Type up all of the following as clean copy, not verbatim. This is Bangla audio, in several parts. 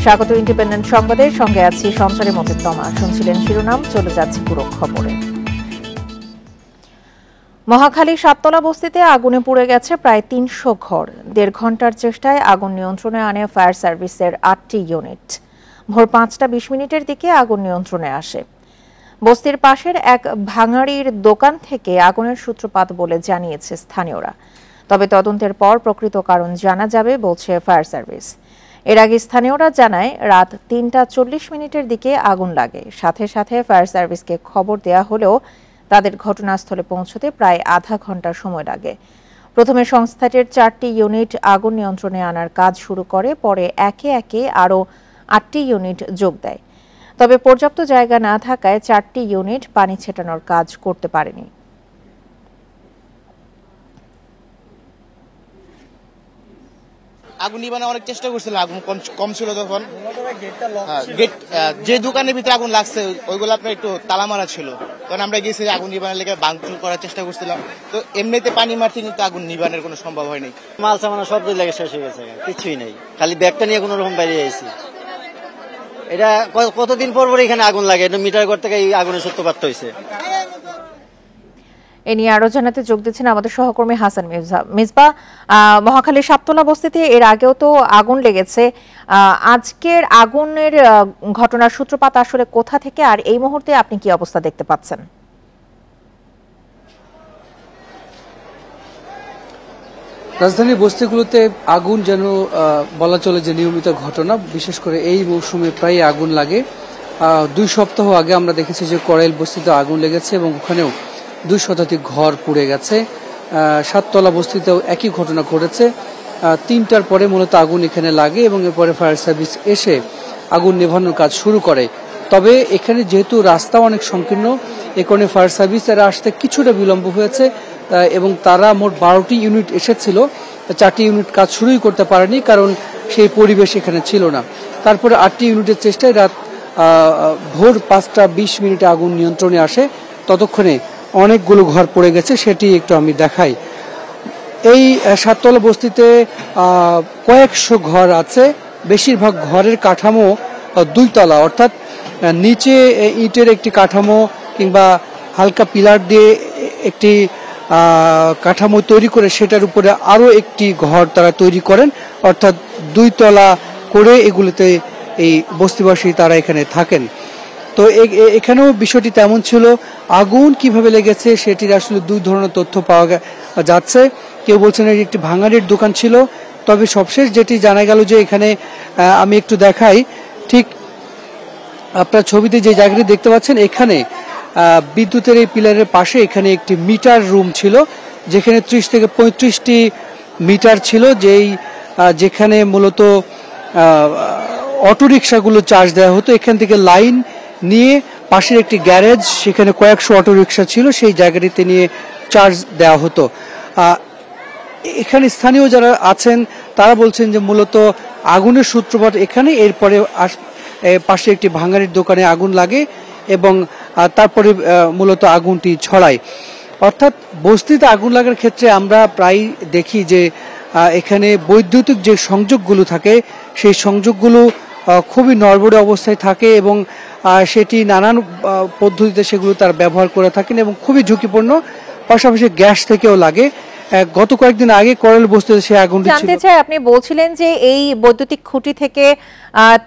স্বাগত ইন্ডিপেন্ডেন্ট সংবাদের সঙ্গে আছি সঞ্চারী মতিতমা। শুনছিলেন শিরোনাম, চলে যাচ্ছে পুরো খবরে। মহাখালী সাততলা বস্তিতে আগুনে পুড়ে গেছে প্রায় ৩০০ ঘর। ১.৫ ঘণ্টার চেষ্টায় আগুন নিয়ন্ত্রণে আনে ফায়ার সার্ভিসের ৮টি ইউনিট। ভোর ৫টা ২০ দিকে আগুন নিয়ন্ত্রণে আসে। বস্তির পাশের এক ভাঙাড়ির দোকান থেকে আগুনের সূত্রপাত বলে জানিয়েছে স্থানীয়রা। তবে তদন্তের পর প্রকৃত কারণ জানা যাবে বলছে ফায়ার সার্ভিস। এর আগে স্থানীয়রা জানায় রাত ৩টা ৪০ দিকে আগুন লাগে। সাথে সাথে ফায়ার সার্ভিসকে খবর দেয়া হলেও তাদের ঘটনাস্থলে পৌঁছতে প্রায় আধা ঘন্টা সময় লাগে। প্রথমে সংস্থাটির ৪টি ইউনিট আগুন নিয়ন্ত্রণে আনার কাজ শুরু করে, পরে একে একে আরও ৮টি ইউনিট যোগ দেয়। তবে পর্যাপ্ত জায়গা না থাকায় ৪টি ইউনিট পানি ছেটানোর কাজ করতে পারেনি। আগুন নিবানোর অনেক চেষ্টা করছিল, আগুন কম ছিল তখন। গেট যে দোকানের ভিতরে আগুন লাগছে ওইগুলো আপনার একটু তালা মারা ছিল, তখন আমরা গেছি আগুন নিবানোর লেগে ভাঙচুর করার চেষ্টা করছিলাম। তো এমনিতে পানি মারতে কিন্তু আগুন নিবানোর কোনো সম্ভব হয়নি। মাল সামানা সব লেগে শেষ হয়ে গেছে, কিছুই নেই, খালি ব্যাগটা নিয়ে কোনো রকম বেরিয়ে আইছি। এটা কতদিন পর এখানে আগুন লাগে, এটা মিটার ঘর থেকে এই আগুনের সূত্রপাত হয়েছে। এ নিয়ে আরো জানাতে যোগ দিচ্ছেন আমাদের সহকর্মী হাসান মিসবা। মহাখালীর সাততলা বস্তিতে এর আগেও তো আগুন লেগেছে। আজকের আগুনের ঘটনার সূত্রপাত আসলে কোথা থেকে, আর এই মুহূর্তে আপনি কি অবস্থা দেখতে পাচ্ছেন? রাজধানীর বস্তিগুলোতে আগুন যেন বলা চলে যে নিয়মিত ঘটনা। বিশেষ করে এই মৌসুমে প্রায় আগুন লাগে। ২ সপ্তাহ আগে আমরা দেখেছি যে করাইল বস্তিতে আগুন লেগেছে এবং ওখানেও ২ শতাধিক ঘর পুড়ে গেছে। সাততলা বস্তিতেও একই ঘটনা ঘটেছে। ৩টার পরে মূলত আগুন এখানে লাগে এবং এরপরে ফায়ার সার্ভিস এসে আগুন নেভানোর কাজ শুরু করে। তবে এখানে যেহেতু রাস্তা অনেক সংকীর্ণ, এ কারণে ফায়ার সার্ভিস এরা আসতে কিছুটা বিলম্ব হয়েছে এবং তারা মোট ১২টি ইউনিট এসেছিল, ৪টি ইউনিট কাজ শুরুই করতে পারেনি, কারণ সেই পরিবেশ এখানে ছিল না। তারপরে ৮টি ইউনিটের চেষ্টায় রাত ভোর ৫টা ২০ আগুন নিয়ন্ত্রণে আসে। ততক্ষণে অনেকগুলো ঘর পড়ে গেছে, সেটি একটু আমি দেখাই। এই সাততলা বস্তিতে কয়েকশো ঘর আছে। বেশিরভাগ ঘরের কাঠামো ২ তলা, অর্থাৎ নিচে ইটের একটি কাঠামো কিংবা হালকা পিলার দিয়ে একটি কাঠামো তৈরি করে সেটার উপরে আরও একটি ঘর তারা তৈরি করেন, অর্থাৎ ২ তলা করে এগুলোতে এই বস্তিবাসী তারা এখানে থাকেন। তো এখানেও বিষয়টি তেমন ছিল। আগুন কিভাবে লেগেছে সেটির আসলে ২ ধরনের তথ্য পাওয়া যাচ্ছে। কেউ বলছেন এটি একটি ভাঙাড়ির দোকান ছিল, তবে সবশেষ যেটি জানা গেল যে এখানে আমি একটু দেখাই, ঠিক আপনার ছবিতে যে জায়গাটি দেখতে পাচ্ছেন এখানে বিদ্যুতের এই পিলারের পাশে এখানে একটি মিটার রুম ছিল, যেখানে ৩০ থেকে ৩৫টি মিটার ছিল, যেখানে মূলত অটোরিকশাগুলো চার্জ দেওয়া হতো। এখান থেকে লাইন নিয়ে পাশের একটি গ্যারেজ, সেখানে কয়েকশো অটোরিকশা ছিল, সেই জায়গাটিতে নিয়ে চার্জ দেওয়া হতো। এখানে স্থানীয় যারা আছেন তারা বলছেন যে মূলত আগুনের সূত্রপাত এখানে, এরপরে পাশে একটি ভাঙাড়ির দোকানে আগুন লাগে এবং তারপরে মূলত আগুনটি ছড়ায়। অর্থাৎ বস্তিতে আগুন লাগার ক্ষেত্রে আমরা প্রায় দেখি যে এখানে বৈদ্যুতিক যে সংযোগগুলো থাকে সেই সংযোগগুলো খুবই নড়বড়ে অবস্থায় থাকে এবং সেটি নানান পদ্ধতিতে সেগুলো তার ব্যবহার করে থাকেন এবং খুবই ঝুঁকিপূর্ণ। পাশাপাশি গ্যাস থেকেও লাগে। গত কয়েকদিন আগে করাইল বস্তিতে সেই আগুনটি ছিল। জানতে চাই, আপনি বলছিলেন যে এই বৈদ্যুতিক খুঁটি থেকে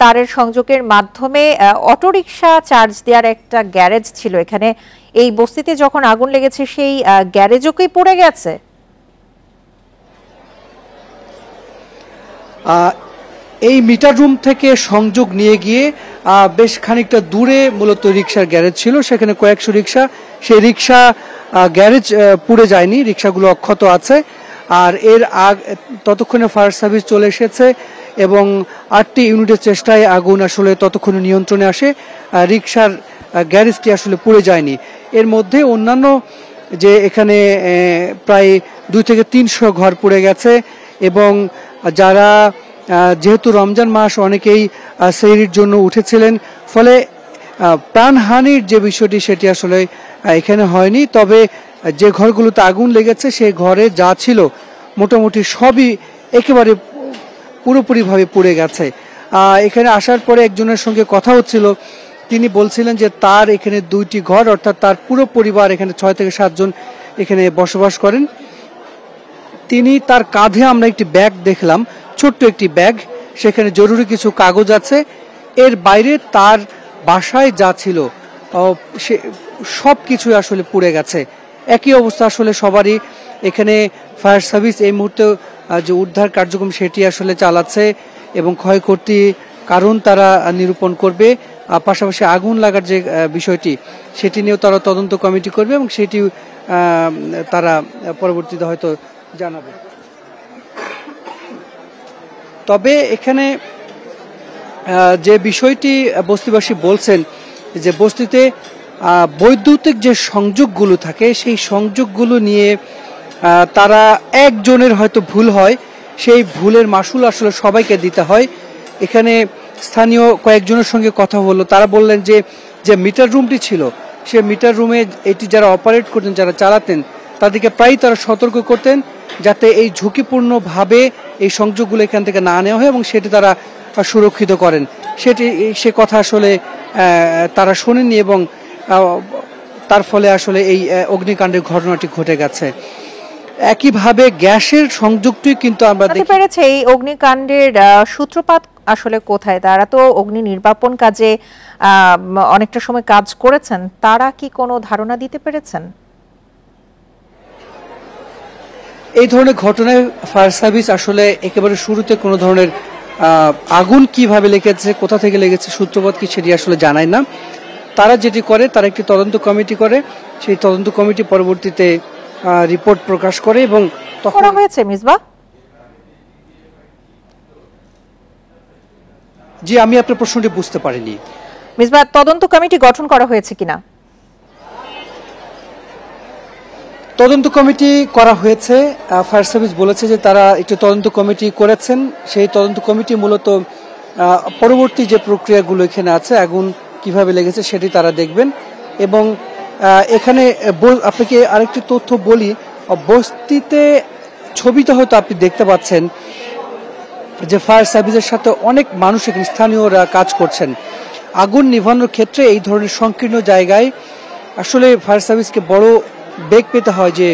তারের সংযোগের মাধ্যমে অটোরিকশা চার্জ দেওয়ার একটা গ্যারেজ ছিল এখানে। এই বস্তিতে যখন আগুন লেগেছে সেই গ্যারেজও কি পুড়ে গেছে? এই মিটার রুম থেকে সংযোগ নিয়ে গিয়ে বেশ খানিকটা দূরে মূলত রিক্সার গ্যারেজ ছিল, সেখানে কয়েকশো রিক্সা, সেই রিক্সা গ্যারেজ পুড়ে যায়নি, রিক্সাগুলো অক্ষত আছে। আর ততক্ষণে ফায়ার সার্ভিস চলে এসেছে এবং ৮টি ইউনিটের চেষ্টায় আগুন আসলে ততক্ষণে নিয়ন্ত্রণে আসে। রিক্সার গ্যারেজটি আসলে পুড়ে যায়নি। এর মধ্যে অন্যান্য যে এখানে প্রায় ২ থেকে ৩০০ ঘর পুড়ে গেছে এবং যারা যেহেতু রমজান মাস অনেকেই সেহরির জন্য উঠেছিলেন, ফলে প্রাণহানির যে বিষয়টি সেটি আসলে এখানে হয়নি। তবে যে ঘরগুলোতে আগুন লেগেছে সেই ঘরে যা ছিল মোটামুটি সবই একেবারে পুরোপুরিভাবে পুড়ে গেছে। এখানে আসার পরে একজনের সঙ্গে কথা হচ্ছিল, তিনি বলছিলেন যে তার এখানে 2টি ঘর, অর্থাৎ তার পুরো পরিবার এখানে 6 থেকে 7 জন এখানে বসবাস করেন। তিনি তার কাঁধে আমরা একটি ব্যাগ দেখলাম, ছোট্ট একটি ব্যাগ, সেখানে জরুরি কিছু কাগজ আছে। এর বাইরে তার বাসায় যা ছিল সে সব কিছু আসলে পুড়ে গেছে। একই অবস্থা আসলে সবারই। এখানে ফায়ার সার্ভিস এই মুহূর্তে যে উদ্ধার কার্যক্রম সেটি আসলে চালাচ্ছে এবং ক্ষয়ক্ষতি কারণ তারা নিরূপণ করবে। পাশাপাশি আগুন লাগার যে বিষয়টি সেটি নিয়েও তারা তদন্ত কমিটি করবে এবং সেটি তারা পরবর্তীতে হয়তো জানাবে। তবে এখানে যে বিষয়টি বস্তিবাসী বলছেন যে বস্তিতে বৈদ্যুতিক যে সংযোগগুলো থাকে সেই সংযোগগুলো নিয়ে তারা একজনের হয়তো ভুল হয়, সেই ভুলের মাসুল আসলে সবাইকে দিতে হয়। এখানে স্থানীয় কয়েকজনের সঙ্গে কথা হলো, তারা বললেন যে যে মিটার রুমটি ছিল সে মিটার রুমে এটি যারা অপারেট করতেন, যারা চালাতেন, তাদেরকে প্রায় তারা সতর্ক করতেন যাতে এই ঝুঁকিপূর্ণভাবে এই সংযোগগুলো এখান থেকে না নেওয়া হয় এবং সেটি তারা সুরক্ষিত করেন। সে কথা আসলে তারা শোনেননি এবং তার ফলে আসলে এই অগ্নিকাণ্ডের ঘটনাটি ঘটে গেছে। একইভাবে গ্যাসের সংযোগটি কিন্তু আমরা দেখতে পেরেছি। এই অগ্নিকাণ্ডের সূত্রপাত আসলে কোথায়? তারা তো অগ্নি নির্বাপন কাজে অনেকটা সময় কাজ করেছেন, তারা কি কোনো ধারণা দিতে পেরেছেন? এই ধরনের ঘটনায় ফায়ার সার্ভিস আসলে একেবারে শুরুতে কোনো ধরনের আগুন কিভাবে লেগেছে, কোথা থেকে লেগেছে, সূত্রপাত কি সেটি আসলে জানায় না। তারা যেটি করে, তারা একটি তদন্ত কমিটি করে, সেই তদন্ত কমিটি পরবর্তীতে রিপোর্ট প্রকাশ করে এবং করা হয়েছে। মিসবাহ, জি আমি আপনার প্রশ্নটি বুঝতে পারিনি। মিসবাহ, তদন্ত কমিটি গঠন করা হয়েছে কিনা? তদন্ত কমিটি করা হয়েছে। ফায়ার সার্ভিস বলেছে যে তারা একটি তদন্ত কমিটি করেছেন। সেই তদন্ত কমিটি মূলত পরবর্তী যে প্রক্রিয়াগুলো এখানে আছে, আগুন কিভাবে লেগেছে সেটি তারা দেখবেন। এবং এখানে আপনাকে আরেকটি তথ্য বলি, বস্তিতে ছবিতে হয়তো আপনি দেখতে পাচ্ছেন যে ফায়ার সার্ভিসের সাথে অনেক মানুষ এখানে স্থানীয়রা কাজ করছেন। আগুন নিভানোর ক্ষেত্রে এই ধরনের সংকীর্ণ জায়গায় আসলে ফায়ার সার্ভিসকে বড় বেগ পেতে হয় যে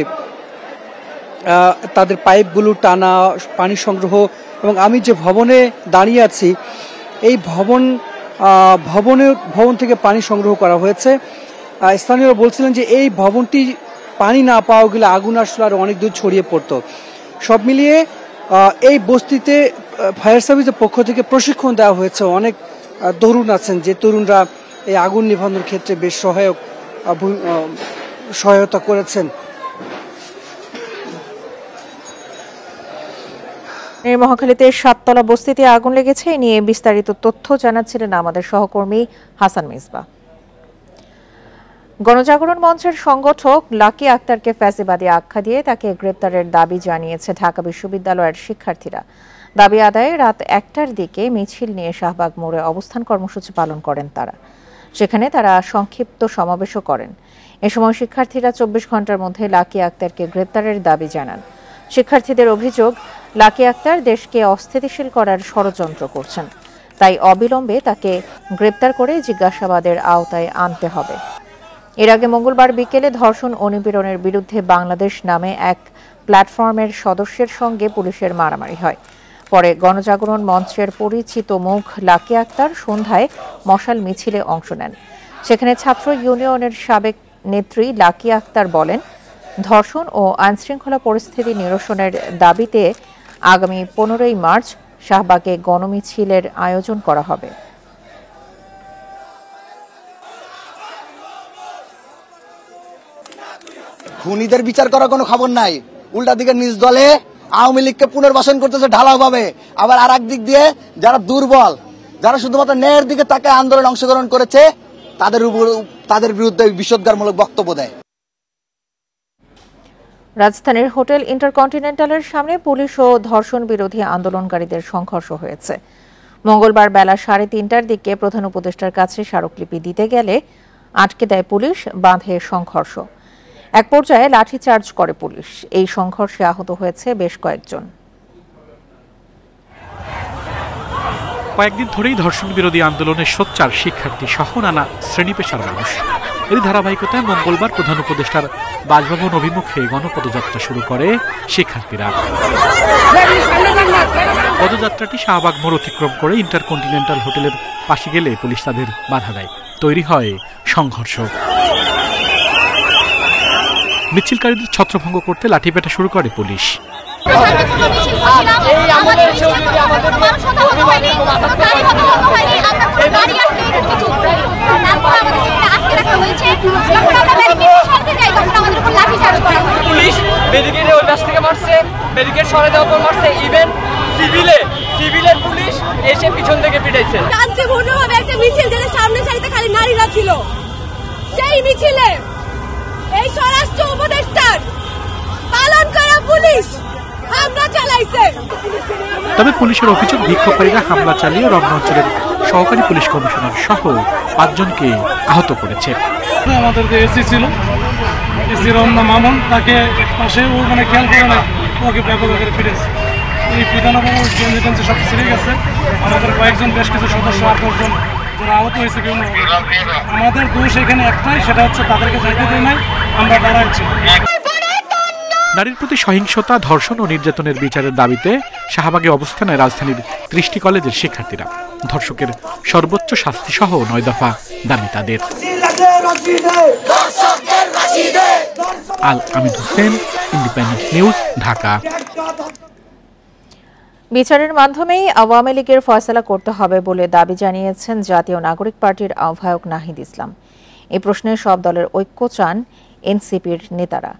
তাদের পাইপগুলো টানা, পানি সংগ্রহ। এবং আমি যে ভবনে দাঁড়িয়ে আছি এই ভবন থেকে পানি সংগ্রহ করা হয়েছে। স্থানীয়রা বলছিলেন যে এই ভবনটি পানি না পাওয়া গেলে আগুন আসলে আর অনেক দূর ছড়িয়ে পড়তো। সব মিলিয়ে এই বস্তিতে ফায়ার সার্ভিসের পক্ষ থেকে প্রশিক্ষণ দেওয়া হয়েছে। অনেক তরুণ আছেন যে তরুণরা এই আগুন নিভানোর ক্ষেত্রে বেশ সহায়তা করেছেন। মহাখালীতে 7তলা বস্তিতে আগুন লেগেছে, এ নিয়ে বিস্তারিত তথ্য জানাচ্ছিলেন আমাদের সহকর্মী হাসান মিসবাহ। গণজাগরণ মঞ্চের সংগঠক লাকি আক্তারকে ফ্যাসিবাদী আখ্যা দিয়ে তাকে গ্রেপ্তারের দাবি জানিয়েছে ঢাকা বিশ্ববিদ্যালয়ের শিক্ষার্থীরা। দাবি আদায়ে রাত 1টার দিকে মিছিল নিয়ে শাহবাগ মোড়ে অবস্থান কর্মসূচি পালন করেন তারা। সেখানে তারা সংক্ষিপ্ত সমাবেশও করেন। এ সময় শিক্ষার্থীরা 24 ঘন্টার মধ্যে লাকি আক্তারকে গ্রেপ্তারের দাবি জানান। শিক্ষার্থীদের অভিযোগ, লাকি আক্তার দেশকে অস্থিতিশীল করার ষড়যন্ত্র করছেন, তাই অবিলম্বে তাকে গ্রেপ্তার করে জিজ্ঞাসাবাদের আওতায় আনতে হবে। এর আগে মঙ্গলবার বিকেলে ধর্ষণ ও নিপীড়নের বিরুদ্ধে বাংলাদেশ নামে এক প্ল্যাটফর্মের সদস্যের সঙ্গে পুলিশের মারামারি হয়। পরে গণজাগরণ মঞ্চের পরিচিত মুখ লাকি আক্তার সন্ধ্যায় মশাল মিছিলে অংশ নেন। সেখানে ছাত্র ইউনিয়নের সাবেক নেত্রী লাকি আক্তার বলেন, ধর্ষণ ও আইনশৃঙ্খলা পরিস্থিতি নিরসনের দাবিতে আগামী 15ই মার্চ শাহবাগে গণমিছিলের আয়োজন করা হবে। খুনিদের বিচার করার কোনো খবর নাই, উল্টা দিকে নিজ দলে আওয়ামী লীগকে পুনর্বাসন করতেছে ঢালাওভাবে। আবার আর এক দিক দিয়ে যারা দুর্বল, যারা শুধুমাত্র ন্যায়ের দিকে তাকে আন্দোলনে অংশগ্রহণ করেছে তাদের বিরুদ্ধে বিষোদ্গারমূলক বক্তব্য দেয়। রাজধানীর হোটেল ইন্টারকন্টিনেন্টালের সামনে পুলিশ ও ধর্ষণ বিরোধী আন্দোলনকারীদের সংঘর্ষ হয়েছে। মঙ্গলবার বেলা 3:30টার দিকে প্রধান উপদেষ্টার কাছে স্মারকলিপি দিতে গেলে আটকে দেয় পুলিশ, বাঁধে সংঘর্ষ। এক পর্যায়ে লাঠিচার্জ করে পুলিশ। এই সংঘর্ষে আহত হয়েছে বেশ কয়েকজন। কয়েকদিন ধরেই ধর্ষণ বিরোধী আন্দোলনে সোচ্চার শিক্ষার্থী সহ নানা শ্রেণী পেশার মানুষ। এর ধারাবাহিকতায় মঙ্গলবার প্রধান উপদেষ্টার বাসভবন অভিমুখে গণপদযাত্রা শুরু করে শিক্ষার্থীরা। পদযাত্রাটি শাহবাগ মোড় অতিক্রম করে ইন্টারকন্টিনেন্টাল হোটেলের পাশে গেলে পুলিশ তাদের বাধা দেয়। তৈরি হয় সংঘর্ষ। মিছিলকারীদের ছত্রভঙ্গ করতে লাঠিপেটা শুরু করে পুলিশ। পুলিশ ব্যারিকেডে ওই পাশ থেকে মারছে, ব্যারিকেড সরে দেওয়ার পর মারছে। ইভেন সিভিলের পুলিশ এসে পিছন থেকে পিটাইছে। শান্তিপূর্ণভাবে একটা মিছিল, যেটা সামনে সারিতে খালি নারীরা ছিল, সেই মিছিলে এই স্বরাষ্ট্র উপদেষ্টার পালন করা পুলিশ হামলা চালাইছে। তবে পুলিশের অভিযোগ, বিক্ষোভকারীরা হামলা চালিয়ে রমনা অঞ্চলের সহকারী পুলিশ কমিশনার সহ 5 জনকে আহত করেছে। আমাদের যে এসি ছিল, এসি রমনা মামুন, তাকে পাশে ও মানে খেয়াল করে না, ওকে ব্যাপক আকারে ফিরেছে। এই পিটানো গেঞ্জি সব ছিঁড়ে গেছে। আমাদের কয়েকজন বেশ কিছু সদস্য 8-10 জন যারা আহত হয়েছে কেউ না। আমাদের দোষ এখানে একটাই, সেটা হচ্ছে তাদেরকে যাইতে দেয় নাই, আমরা দাঁড়াইছি। নারীর প্রতি সহিংসতা, ধর্ষণ ও নির্যাতনের বিচারের দাবিতে শাহবাগে অবস্থান নেয় রাজধানীর 30টি কলেজের শিক্ষার্থীরা। ধর্ষকের সর্বোচ্চ শাস্তি সহ 9 দফা দাবি তাদের। আল আমিন হোসেন, ইন্ডিপেন্ডেন্ট নিউজ, ঢাকা। বিচারের মাধ্যমেই আওয়ামী লীগের ফয়সালা করতে হবে বলে দাবি জানিয়েছেন জাতীয় নাগরিক পার্টির আহ্বায়ক নাহিদ ইসলাম। এই প্রশ্নে সব দলের ঐক্য চান এনসিপির নেতারা।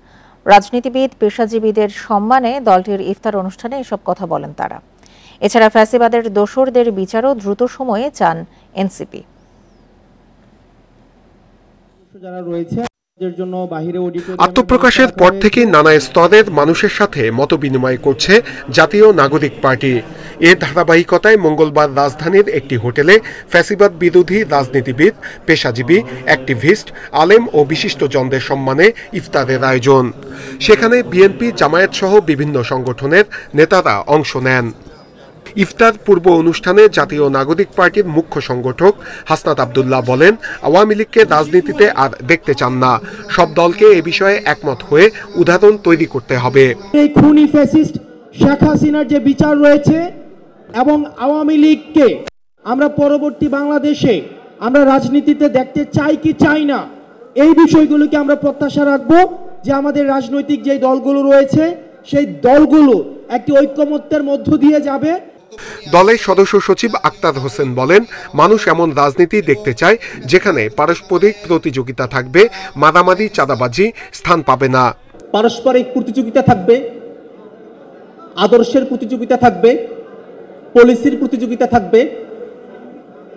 রাজনীতিবিদ, পেশাজীবীদের সম্মানে দলটির ইফতার অনুষ্ঠানে এসব কথা বলেন তারা। এছাড়া ফ্যাসিবাদের দোসরদের বিচারও দ্রুত সময়ে চান এনসিপি। আত্মপ্রকাশের পর থেকে নানা স্তরের মানুষের সাথে মতবিনিময় করছে জাতীয় নাগরিক পার্টি। এর ধারাবাহিকতায় মঙ্গলবার রাজধানীর একটি হোটেলে ফ্যাসিবাদ বিরোধী রাজনীতিবিদ, পেশাজীবী, অ্যাক্টিভিস্ট, আলেম ও বিশিষ্টজনদের সম্মানে ইফতারের আয়োজন। সেখানে বিএনপি, জামায়াত সহ বিভিন্ন সংগঠনের নেতারা অংশ নেন। ইফতার পূর্ব অনুষ্ঠানে জাতীয় নাগরিক পার্টির মুখ্য সংগঠক হাসনাত আব্দুল্লাহ বলেন, আওয়ামী লীগকে রাজনীতিতে আর দেখতে চান না। সব দলকে এ বিষয়ে একমত হয়ে উদাহরণ তৈরি করতে হবে। এই খুনি ফ্যাসিস্ট শেখ হাসিনার যে বিচার রয়েছে এবং আওয়ামী লীগকে আমরা পরবর্তী বাংলাদেশে আমরা রাজনীতিতে দেখতে চাই কি চাই না, এই বিষয়গুলোকে আমরা প্রত্যাশা রাখবো যে আমাদের রাজনৈতিক যে দলগুলো রয়েছে সেই দলগুলো একটি ঐক্যমত্যের মধ্য দিয়ে যাবে। দলের সদস্য সচিব আক্তার হোসেন বলেন, মানুষ এমন রাজনীতি দেখতে চায় যেখানে পারস্পরিক প্রতিযোগিতা থাকবে, মারামারি, চাঁদাবাজি স্থান পাবে না। পারস্পরিক প্রতিযোগিতা থাকবে, আদর্শের প্রতিযোগিতা থাকবে, পলিসির প্রতিযোগিতা থাকবে,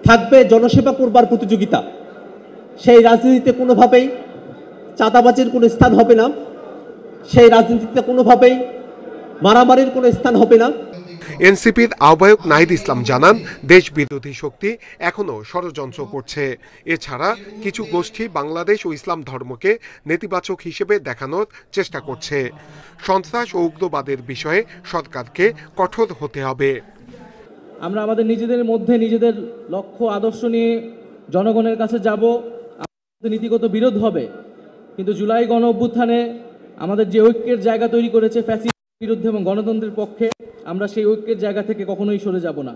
থাকবে জনসেবা করবার প্রতিযোগিতা। সেই রাজনীতিতে কোনোভাবেই চাঁদাবাজির কোনো স্থান হবে না, সেই রাজনীতিতে কোনোভাবেই মারামারির কোনো স্থান হবে না। এনসিপির আহ্বায়ক নাহিদ ইসলাম জানান, দেশ বিরোধী শক্তি এখনো ষড়যন্ত্র করছে। এছাড়া কিছু গোষ্ঠী বাংলাদেশ ও ইসলাম ধর্মকে নেতিবাচক হিসেবে দেখানোর চেষ্টা করছে। সন্ত্রাস ও উগ্রবাদের বিষয়ে সরকারকে কঠোর হতে হবে। আমরা আমাদের নিজেদের মধ্যে নিজেদের লক্ষ্য আদর্শ নিয়ে জনগণের কাছে যাব, নীতিগত বিরোধ হবে, কিন্তু জুলাই গণ অভ্যুত্থানে আমাদের যে ঐক্যের জায়গা তৈরি করেছে ফ্যাসিস্টের বিরুদ্ধে এবং গণতন্ত্রের পক্ষে, আমরা সেই ঐক্যের জায়গা থেকে কখনোই সরে যাব না।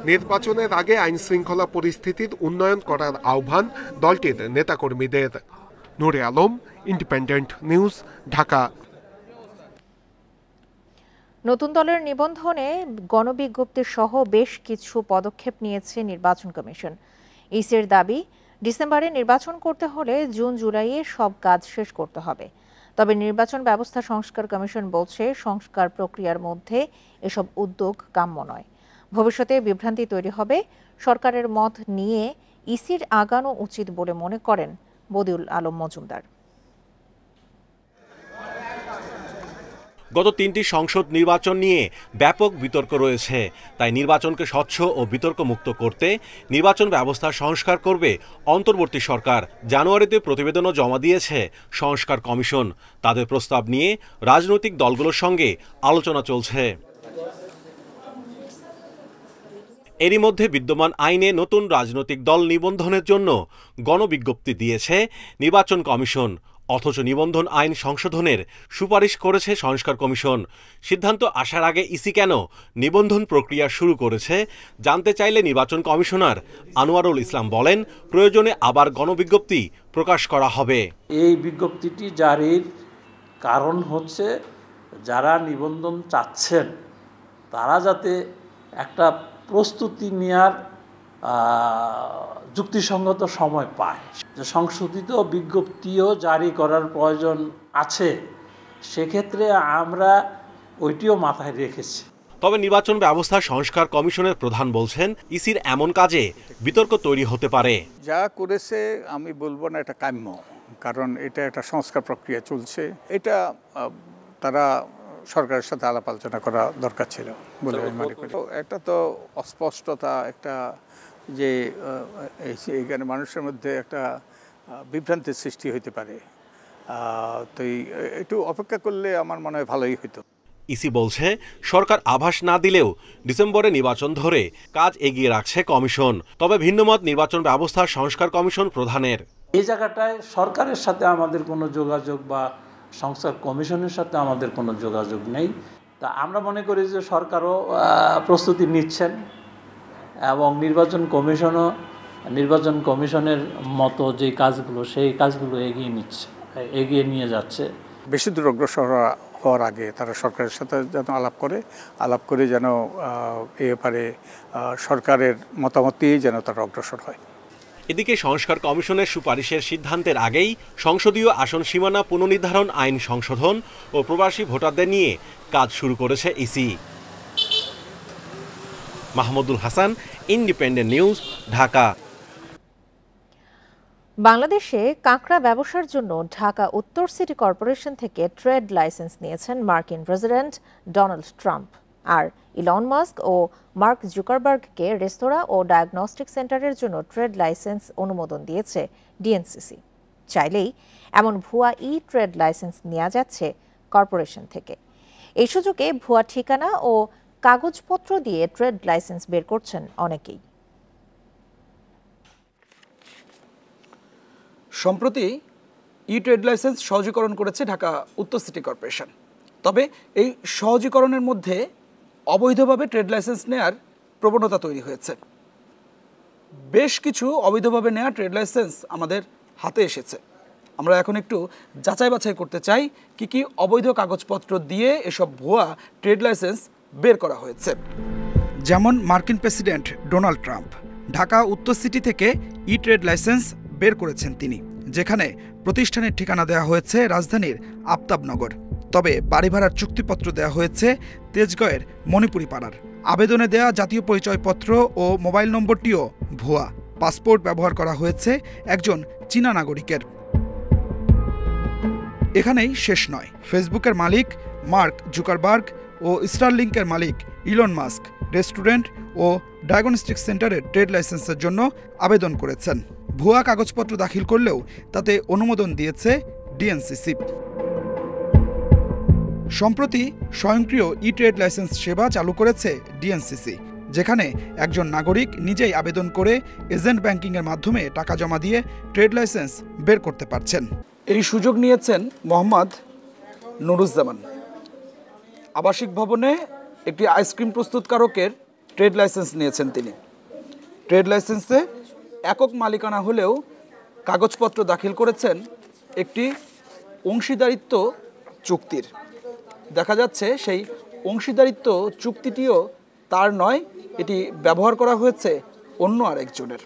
নির্বাচনের আগে আইন শৃঙ্খলা পরিস্থিতির উন্নয়ন করার আহ্বান দলটির নেতাকর্মীদের। নূরে আলম, ইন্ডিপেন্ডেন্ট নিউজ, ঢাকা। নতুন দলের নিবন্ধনে গণবিজ্ঞপ্তি সহ বেশ কিছু পদক্ষেপ নিয়েছে নির্বাচন কমিশন। ইসির দাবি, ডিসেম্বরে নির্বাচন করতে হলে জুন জুলাইয়ে সব কাজ শেষ করতে হবে। তবে নির্বাচন ব্যবস্থা সংস্কার কমিশন বলছে, সংস্কার প্রক্রিয়ার মধ্যে এসব উদ্যোগ কাম্য নয়। ভবিষ্যতে বিভ্রান্তি তৈরি হবে। সরকারের মত নিয়ে ইসির আগানো উচিত বলে মনে করেন বদিউল আলম মজুমদার। গত 3টি সংসদ নির্বাচন নিয়ে ব্যাপক বিতর্ক রয়েছে। তাই নির্বাচনকে স্বচ্ছ ও বিতর্কমুক্ত করতে নির্বাচন ব্যবস্থা সংস্কার করবে অন্তর্বর্তী সরকার। জানুয়ারিতে প্রতিবেদনও জমা দিয়েছে সংস্কার কমিশন। তাদের প্রস্তাব নিয়ে রাজনৈতিক দলগুলোর সঙ্গে আলোচনা চলছে। এরই মধ্যে বিদ্যমান আইনে নতুন রাজনৈতিক দল নিবন্ধনের জন্য গণবিজ্ঞপ্তি দিয়েছে নির্বাচন কমিশন। অথচ নিবন্ধন আইন সংশোধনের সুপারিশ করেছে সংস্কার কমিশন। সিদ্ধান্ত আসার আগে ইসি কেন নিবন্ধন প্রক্রিয়া শুরু করেছে জানতে চাইলে নির্বাচন কমিশনার আনোয়ারুল ইসলাম বলেন, প্রয়োজনে আবার গণবিজ্ঞপ্তি প্রকাশ করা হবে। এই বিজ্ঞপ্তিটি জারির কারণ হচ্ছে যারা নিবন্ধন চাচ্ছেন তারা যাতে একটা প্রস্তুতি নেওয়ার যুক্তিসঙ্গত সময় পায়। যে সংশোধিত বিজ্ঞপ্তিও জারি করার প্রয়োজন আছে, সেক্ষেত্রে আমরা ওইটিও মাথায় রেখেছি। তবে নির্বাচন ব্যবস্থা সংস্কার কমিশনের প্রধান বলছেন, ইসির এমন কাজে বিতর্ক তৈরি হতে পারে। যা করেছে আমি বলবো না এটা কাম্য, কারণ এটা একটা সংস্কার প্রক্রিয়া চলছে। এটা তারা সরকারের সাথে আলাপ আলোচনা করা দরকার ছিল বলে আমি মনে করি। একটা তো অস্পষ্টতা, একটা যে এইখানে মানুষের মধ্যে একটা বিভ্রান্তির সৃষ্টি হতে পারে, তো একটু অপেক্ষা করলে আমার মনে হয় ভালোই হতো। ইসি বলছে, সরকার আভাস না দিলেও ডিসেম্বরে নির্বাচন ধরে কাজ এগিয়ে রাখছে কমিশন। তবে ভিন্নমত নির্বাচন ব্যবস্থা সংস্কার কমিশন প্রধানের। এই জায়গাটায় সরকারের সাথে আমাদের কোনো যোগাযোগ বা সংস্কার কমিশনের সাথে আমাদের কোনো যোগাযোগ নেই। তা আমরা মনে করি যে সরকারও প্রস্তুতি নিচ্ছেন এবং নির্বাচন কমিশনের মতো যে কাজগুলো সেই কাজগুলো এগিয়ে নিয়ে যাচ্ছে। বেশি দূর অগ্রসর হওয়ার আগে তারা সরকারের সাথে যেন আলাপ করে যেন এ ব্যাপারে সরকারের মতামতেই যেন তারা অগ্রসর হয়। এদিকে সংস্কার কমিশনের সুপারিশের সিদ্ধান্তের আগেই সংসদীয় আসন সীমানা পুনর্নির্ধারণ আইন সংশোধন ও প্রবাসী ভোটারদের নিয়ে কাজ শুরু করেছে EC. Mahmudul Hasan, independent news, Dhaka. বাংলাদেশে কাঁকড়া ব্যবসার জন্য ঢাকা উত্তর সিটি কর্পোরেশন থেকে ট্রেড লাইসেন্স নিয়েছেন মার্কিন প্রেসিডেন্ট ডোনাল্ড ট্রাম্প। আর ইলন মাস্ক ও মার্ক জুকারবার্গকে রেস্তোরাঁ ও ডায়াগনস্টিক সেন্টারের জন্য ট্রেড লাইসেন্স অনুমোদন দিয়েছে ডিএনসিসি। চাইলেই এমন ভুয়া ট্রেড লাইসেন্স নেওয়া যাচ্ছে কর্পোরেশন থেকে। এই সুযোগে ভুয়া ঠিকানা ও কাগজপত্র দিয়ে ট্রেড লাইসেন্স বের করছেন অনেকেই। সম্প্রতি ট্রেড লাইসেন্স সহজীকরণ করেছে ঢাকা উত্তর সিটি কর্পোরেশন। তবে এই সহজীকরণের মধ্যে অবৈধভাবে ট্রেড লাইসেন্স নেয়ার প্রবণতা তৈরি হয়েছে। বেশ কিছু অবৈধভাবে নেওয়া ট্রেড লাইসেন্স আমাদের হাতে এসেছে। আমরা এখন একটু যাচাই বাছাই করতে চাই কি কি অবৈধ কাগজপত্র দিয়ে এসব ভুয়া ট্রেড লাইসেন্স বের করা হয়েছে। যেমন মার্কিন প্রেসিডেন্ট ডোনাল্ড ট্রাম্প ঢাকা উত্তর সিটি থেকে ট্রেড লাইসেন্স বের করেছেন তিনি, যেখানে প্রতিষ্ঠানের ঠিকানা দেওয়া হয়েছে রাজধানীর আফতাবনগর। তবে বাড়ি ভাড়ার চুক্তিপত্র দেওয়া হয়েছে তেজগাঁওয়ের মণিপুরি পাড়ার। আবেদনে দেওয়া জাতীয় পরিচয়পত্র ও মোবাইল নম্বরটিও ভুয়া। পাসপোর্ট ব্যবহার করা হয়েছে একজন চীনা নাগরিকের। এখানেই শেষ নয়, ফেসবুকের মালিক মার্ক জুকারবার্গ ও স্টারলিংকের মালিক ইলন মাস্ক রেস্টুরেন্ট ও ডায়াগনস্টিক সেন্টারের ট্রেড লাইসেন্সের জন্য আবেদন করেছেন। ভুয়া কাগজপত্র দাখিল করলেও তাতে অনুমোদন দিয়েছে ডিএনসিসি। সম্প্রতি স্বয়ংক্রিয় ট্রেড লাইসেন্স সেবা চালু করেছে ডিএনসিসি, যেখানে একজন নাগরিক নিজেই আবেদন করে এজেন্ট ব্যাংকিংয়ের মাধ্যমে টাকা জমা দিয়ে ট্রেড লাইসেন্স বের করতে পারছেন। এই সুযোগ নিয়েছেন মোহাম্মদ নুরুজ্জামান। আবাসিক ভবনে একটি আইসক্রিম প্রস্তুতকারকের ট্রেড লাইসেন্স নিয়েছেন তিনি। ট্রেড লাইসেন্সে একক মালিকানা হলেও কাগজপত্র দাখিল করেছেন একটি অংশীদারিত্ব চুক্তির। দেখা যাচ্ছে সেই অংশীদারিত্ব চুক্তিটিও তার নয়, এটি ব্যবহার করা হয়েছে অন্য আরেকজনের।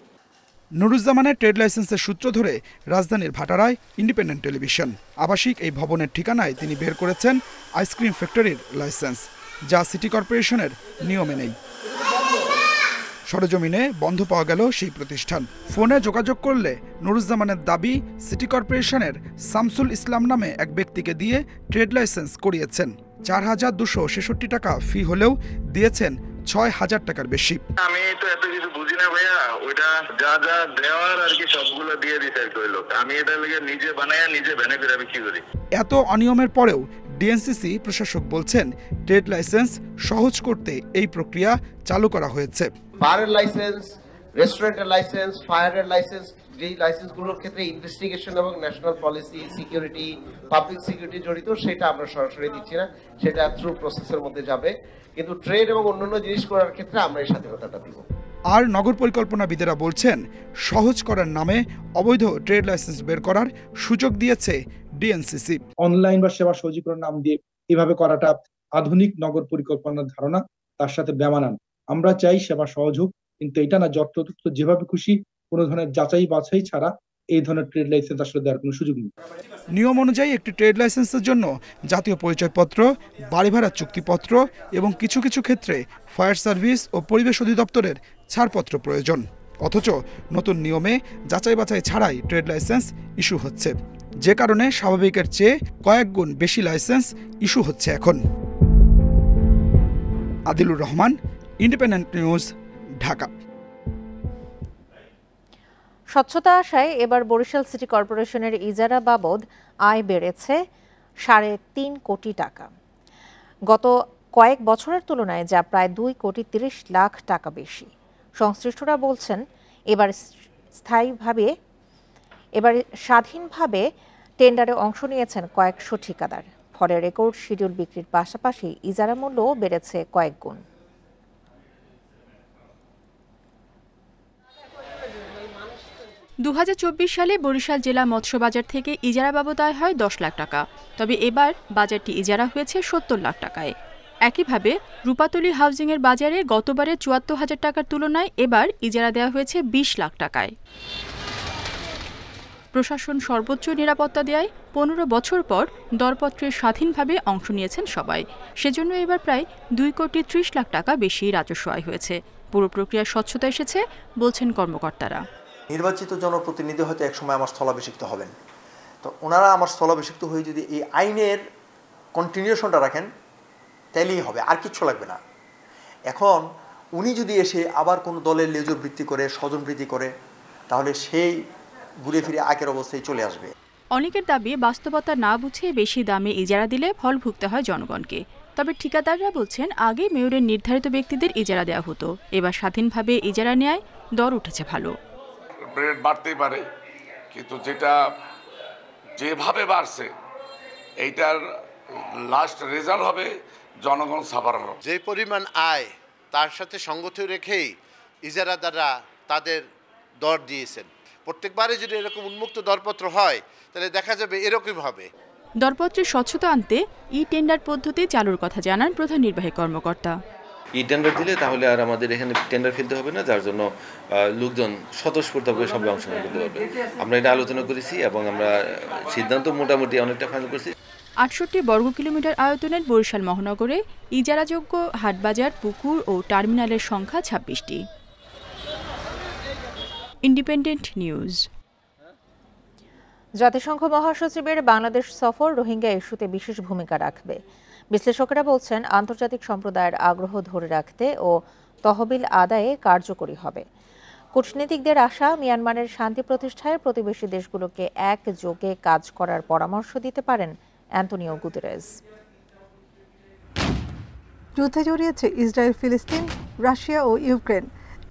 নুরুজ্জামানের ট্রেড লাইসেন্সের সূত্র ধরে রাজধানীর ভাটারায় ইন্ডিপেন্ডেন্ট টেলিভিশন আবাসিক এই ভবনের ঠিকানায় তিনি বের করেছেন আইসক্রিম ফ্যাক্টরির লাইসেন্স, যা সিটি কর্পোরেশনের নিয়মে নেই। সরেজমিনে বন্ধ পাওয়া গেল সেই প্রতিষ্ঠান। ফোনে যোগাযোগ করলে নুরুজ্জামানের দাবি সিটি কর্পোরেশনের শামসুল ইসলাম নামে এক ব্যক্তিকে দিয়ে ট্রেড লাইসেন্স করিয়েছেন। 4,266 টাকা ফি হলেও দিয়েছেন 6,000 টাকার বেশি। আমি তো এত কিছু বুঝি না ভাইয়া, ওইটা যা যা দেওয়ার আর কি সবগুলো দিয়ে দিতে কইলো। আমি এটা লেগে নিজে বানায়া নিজে ভ্যানে করে বিক্রি করি। এত অনিয়মের পরেও ডিএনসিসি প্রশাসক বলছেন ট্রেড লাইসেন্স সহজ করতে এই প্রক্রিয়া চালু করা হয়েছে। বারের লাইসেন্স, রেস্টুরেন্টের লাইসেন্স, ফায়ারের লাইসেন্স, যেই লাইসেন্সগুলোর ক্ষেত্রে ইনভেস্টিগেশন এবং national policy, security, public security জড়িত, সেটা আমরা সরাসরি দিচ্ছি না, সেটা থ্রু প্রসেসের মধ্যে যাবে। কিন্তু ট্রেড এবং অন্যান্য জিনিস করার ক্ষেত্রে আমরা এই স্বাধীনতাটা দিব। আর নগর পরিকল্পনাবিদেরা বলছেন, সহজ করার নামে অবৈধ ট্রেড লাইসেন্স বের করার সুযোগ দিয়েছে ডিএনসিসি। অনলাইন বা সেবা সহজীকরণ নাম দিয়ে এভাবে করাটা আধুনিক নগর পরিকল্পনার ধারণা, তার সাথে বেমানান। আমরা চাই সেবা সহজ হোক, কিন্তু এটা না যত্রতত্র যেভাবে খুশি কোনো ধরনের যাচাই বাছাই ছাড়া এই ধরনের ট্রেড লাইসেন্স আসলে দেওয়ার কোনো সুযোগ নেই। নিয়ম অনুযায়ী একটি ট্রেড লাইসেন্সের জন্য জাতীয় পরিচয়পত্র, বাড়ি ভাড়া চুক্তিপত্র এবং কিছু কিছু ক্ষেত্রে ফায়ার সার্ভিস ও পরিবেশ অধিদপ্তরের ছাড়পত্র প্রয়োজন। অথচ নতুন নিয়মে যাচাই বাছাই ছাড়াই ট্রেড লাইসেন্স ইস্যু হচ্ছে, যে কারণে স্বাভাবিকের চেয়ে কয়েক গুণ বেশি লাইসেন্স ইস্যু হচ্ছে এখন। Adilur Rahman, independent news, Dhaka. স্বচ্ছতা আশায় এবার বরিশাল সিটি কর্পোরেশনের ইজারা বাবদ আয় বেড়েছে ৩.৫ কোটি টাকা। গত কয়েক বছরের তুলনায় যা প্রায় 2,30,00,000 টাকা বেশি। সংশ্লিষ্টরা বলছেন, এবার স্বাধীনভাবে টেন্ডারে অংশ নিয়েছেন কয়েকশো ঠিকাদার। ফলে রেকর্ড শিডিউল বিক্রির পাশাপাশি ইজারা মূল্যও বেড়েছে কয়েক গুণ। 2024 সালে বরিশাল জেলা মৎস্য বাজার থেকে ইজারা বাবদ আয় হয় 10 লাখ টাকা। তবে এবার বাজারটি ইজারা হয়েছে 70 লাখ টাকায়। একইভাবে রূপাতলী হাউজিংয়ের বাজারে গতবারে 74,000 টাকার তুলনায় এবার ইজারা দেওয়া হয়েছে 20 লাখ টাকায়। প্রশাসন সর্বোচ্চ নিরাপত্তা দেয় 15 বছর পর দরপত্রে স্বাধীনভাবে অংশ নিয়েছেন সবাই। সেজন্য এবার প্রায় 2,30,00,000 টাকা বেশি রাজস্ব আয় হয়েছে। পুরো প্রক্রিয়ার স্বচ্ছতা এসেছে বলছেন কর্মকর্তারা। নির্বাচিত জনপ্রতিনিধি হয়তো একসময় আমার স্থলাভিষিক্ত হবেন, তো ওনারা আমার স্থলাভিষিক্ত হয়ে যদি এই আইনের কন্টিনিউশনটা রাখেন তাইলেই হবে, আর কিচ্ছু লাগবে না। এখন উনি যদি এসে আবার কোনো দলের লেজবৃত্তি করে, স্বজনবৃত্তি করে, তাহলে সেই ঘুরে ফিরে আগের অবস্থায় চলে আসবে। অনেকের দাবি, বাস্তবতা না বুঝে বেশি দামে ইজারা দিলে ফল ভুগতে হয় জনগণকে। তবে ঠিকাদাররা বলছেন, আগে মেয়রের নির্ধারিত ব্যক্তিদের ইজারা দেওয়া হতো, এবার স্বাধীনভাবে ইজারা নেয় দর উঠেছে ভালো। রেট বাড়তেই পারে, কিন্তু যেটা যেভাবে বাড়ছে এইটার লাস্ট রেজাল্ট হবে জনগণ সাফার। যে পরিমাণ আয় তার সাথে সঙ্গতি রেখেই ইজারাদাররা তাদের দর দিয়েছেন। প্রত্যেকবারে যদি এরকম উন্মুক্ত দরপত্র হয় তাহলে দেখা যাবে এরকম হবে। দরপত্রের স্বচ্ছতা আনতে ই টেন্ডার পদ্ধতি চালুর কথা জানান প্রধান নির্বাহী কর্মকর্তা। ই টেন্ডার দিলে তাহলে আর আমাদের এখানে টেন্ডার ফেলতে হবে না, যার জন্য লোকজন স্বতঃস্ফূর্তভাবে সবাই অংশগ্রহণ করতে পারবে। আমরা এটা আলোচনা করেছি এবং আমরা সিদ্ধান্ত মোটামুটি অনেকটা ফাইনাল করেছি। 68 বর্গ কিলোমিটার আয়তনের বরিশাল মহানগরে ইজারাযোগ্য হাটবাজার, পুকুর ও টার্মিনালের সংখ্যা 26টি। Independent news. জাতিসংঘ মহাসচিবের বাংলাদেশ সফর রোহিঙ্গা ইস্যুতে বিশেষ ভূমিকা রাখবে। বিশ্লেষকেরা বলছেন, আন্তর্জাতিক সম্প্রদায়ের আগ্রহ ধরে রাখতে ও তহবিল আদায়ে কার্যকরী হবে। কূটনীতিকদের আশা, মিয়ানমারের শান্তি প্রতিষ্ঠায় প্রতিবেশী দেশগুলোকে একযোগে কাজ করার পরামর্শ দিতে পারেন অ্যান্টোনিও গুতেরেস। যুদ্ধে জড়িয়েছে ইসরায়েল, ফিলিস্তিন, রাশিয়া ও ইউক্রেন।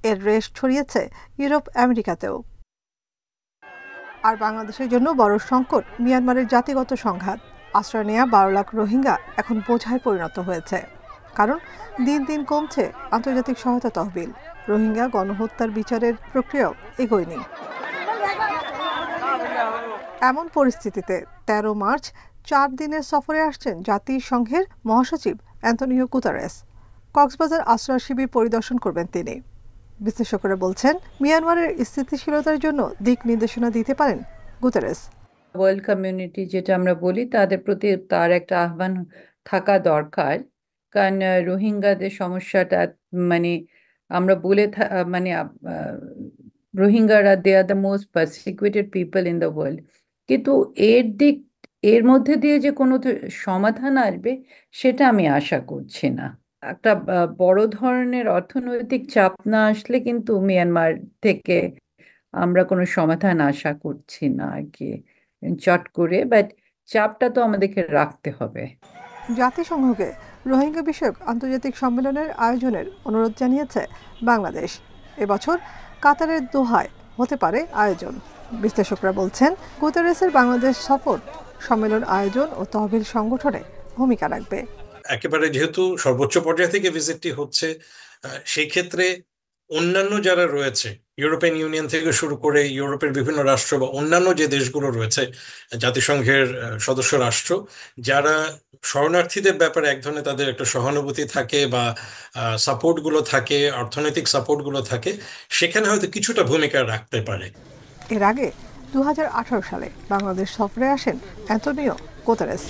এর রেশ ছড়িয়েছে ইউরোপ, আমেরিকাতেও। আর বাংলাদেশের জন্য বড় সংকট মিয়ানমারের জাতিগত সংঘাত। আশ্রয় নেওয়া 12 লাখ রোহিঙ্গা এখন বোঝায় পরিণত হয়েছে, কারণ দিন দিন কমছে আন্তর্জাতিক সহায়তা তহবিল। রোহিঙ্গা গণহত্যার বিচারের প্রক্রিয়াও এগোয়নি। এমন পরিস্থিতিতে 13 মার্চ 4 দিনের সফরে আসছেন জাতিসংঘের মহাসচিব অ্যান্টোনিও গুতেরেস। কক্সবাজার আশ্রয় শিবির পরিদর্শন করবেন তিনি। বিশ্লেষকরা বলছেন, মিয়ানমারের স্থিতিশীলতার জন্য দিক নির্দেশনা দিতে পারেন গুতেরেস। ওয়ার্ল্ড কমিউনিটি যেটা আমরা বলি, তাদের প্রতি তার একটা আহ্বান থাকা দরকার, কারণ রোহিঙ্গাদের সমস্যাটা আমরা বলে রোহিঙ্গারা they are the most persecuted people in the world, কিন্তু এর মধ্যে দিয়ে যে কোনো সমাধান আসবে সেটা আমি আশা করছি না। একটা বড় ধরনের অর্থনৈতিক চাপ না আসলে কিন্তু মিয়ানমার থেকে আমরা কোনো সমাধান আশা করছি না আর কি চট করে, বাট চাপটা তো আমাদেরকে রাখতে হবে। জাতিসংঘকে রোহিঙ্গা বিষয়ক আন্তর্জাতিক সম্মেলনের আয়োজনের অনুরোধ জানিয়েছে বাংলাদেশ। এবছর কাতারের দোহায় হতে পারে আয়োজন। বিশ্লেষকরা বলছেন, গুতেরেসের বাংলাদেশ সফর সম্মেলন আয়োজন ও তহবিল সংগঠনে ভূমিকা রাখবে। একেবারে যেহেতু সর্বোচ্চ পর্যায় থেকে ভিজিটটি হচ্ছে, সেই ক্ষেত্রে অন্যান্য যারা রয়েছে ইউরোপিয়ান ইউনিয়ন থেকে শুরু করে ইউরোপের বিভিন্ন রাষ্ট্র বা অন্যান্য যে দেশগুলো রয়েছে জাতিসংঘের সদস্য রাষ্ট্র, যারা শরণার্থীদের ব্যাপারে এক ধরনের তাদের একটা সহানুভূতি থাকে বা সাপোর্টগুলো থাকে, অর্থনৈতিক সাপোর্টগুলো থাকে, সেখানে হয়তো কিছুটা ভূমিকা রাখতে পারে। এর আগে 2018 সালে বাংলাদেশ সফরে আসেন Antonio Guterres.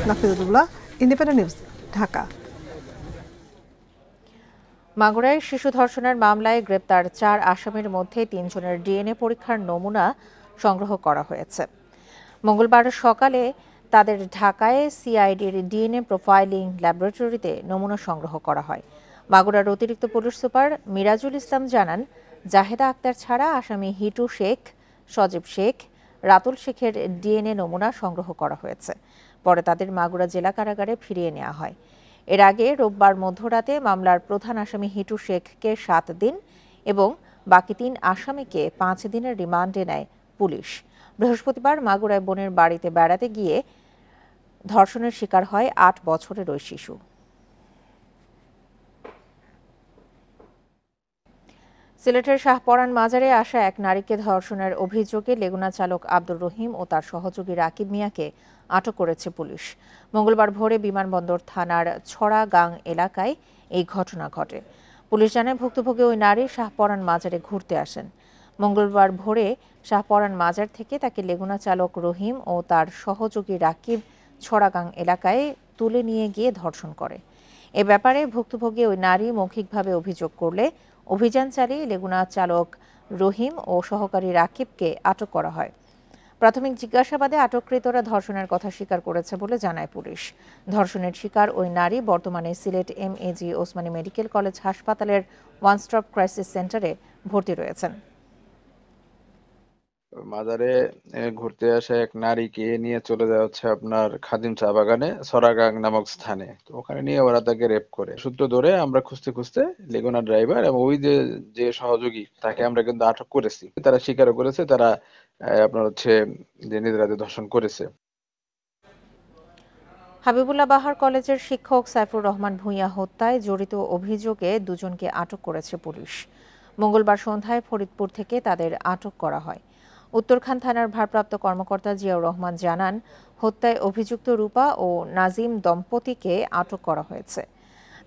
Nafizullah, independent news, Dhaka. মাগুরায় শিশু ধর্ষণের মামলায় গ্রেপ্তার 4 আসামির মধ্যে 3 জনের ডিএনএ পরীক্ষার নমুনা সংগ্রহ করা হয়েছে। মঙ্গলবার সকালে তাদের ঢাকায় সিআইডির ডিএনএ প্রোফাইলিং ল্যাবরেটরিতে নমুনা সংগ্রহ করা হয়। মাগুরার অতিরিক্ত পুলিশ সুপার মিরাজুল ইসলাম জানান, জাহেদা আক্তার ছাড়া আসামি হিটু শেখ, সজীব শেখ, রাতুল শেখের ডিএনএ নমুনা সংগ্রহ করা হয়েছে। পরে তাদের মাগুরা জেলা কারাগারে ফিরিয়ে নেওয়া হয়। এর আগে রোববার মধ্যরাতে মামলার প্রধান আসামি হিটু শেখকে 7 দিন এবং বাকি 3 আসামিকে 5 দিনের রিমান্ডে নেয় পুলিশ। বৃহস্পতিবার মাগুরায় বোনের বাড়িতে বেড়াতে গিয়ে ধর্ষণের শিকার হয় 8 বছরের ওই শিশু। সিলেটের শাহপরান মাজারে আসা এক নারীকে ধর্ষণের অভিযোগে লেগুনা চালক আব্দুর রহিম ও তার সহযোগী রাকিব মিয়াকে আটক করেছে পুলিশ। মঙ্গলবার ভোরে বিমানবন্দর থানার ছড়াগাং এলাকায় এই ঘটনা ঘটে। পুলিশ জানায়, ভুক্তভোগী ওই নারী শাহপরান মাজারে ঘুরতে আসেন। মঙ্গলবার ভোরে শাহপরান মাজার থেকে তাকে লেগুনা চালক রহিম ও তার সহযোগী রাকিব ছড়াগাং এলাকায় তুলে নিয়ে গিয়ে ধর্ষণ করে। এ ব্যাপারে ভুক্তভোগী ওই নারী মৌখিকভাবে অভিযোগ করলে অভিযান চালিয়ে লেগুনা চালক রহিম ও সহকারী রাকিবকে আটক করা হয়। প্রাথমিক জিজ্ঞাসাবাদে আটককৃতরা ধর্ষণের কথা স্বীকার করেছে বলে জানায় পুলিশ। ধর্ষণের শিকার ওই নারী বর্তমানে Sylhet MAG Osmani medical college হাসপাতালের ওয়ান স্টপ ক্রাইসিস সেন্টারে ভর্তি রয়েছেন। মাজারে ঘুরতে আসা এক নারীকে নিয়ে চলে যাওয়া হচ্ছে আপনার খাদিম চা বাগানে সরাগাং নামক স্থানে। তো ওখানে নিয়ে ওরা তাকে রেপ করে। সূত্র ধরে আমরা খুঁজতে খুঁজতে লেগুনা ড্রাইভার এবং ওই যে সহযোগী তাকে আমরা কিন্তু আটক করেছি। তারা স্বীকারও করেছে তারা আপনার হচ্ছে যে নিজেরা ধর্ষণ করেছে। হাবিবুল্লাহ বাহার কলেজের শিক্ষক সাইফুর রহমান ভূঁইয়া হত্যায় জড়িত অভিযোগে 2 জনকে আটক করেছে পুলিশ। মঙ্গলবার সন্ধ্যায় ফরিদপুর থেকে তাদের আটক করা হয়। উত্তরখান থানার ভারপ্রাপ্ত কর্মকর্তা জিয়াউর রহমান জানান, হত্যায় অভিযুক্ত রূপা ও নাজিম দম্পতিকে আটক করা হয়েছে।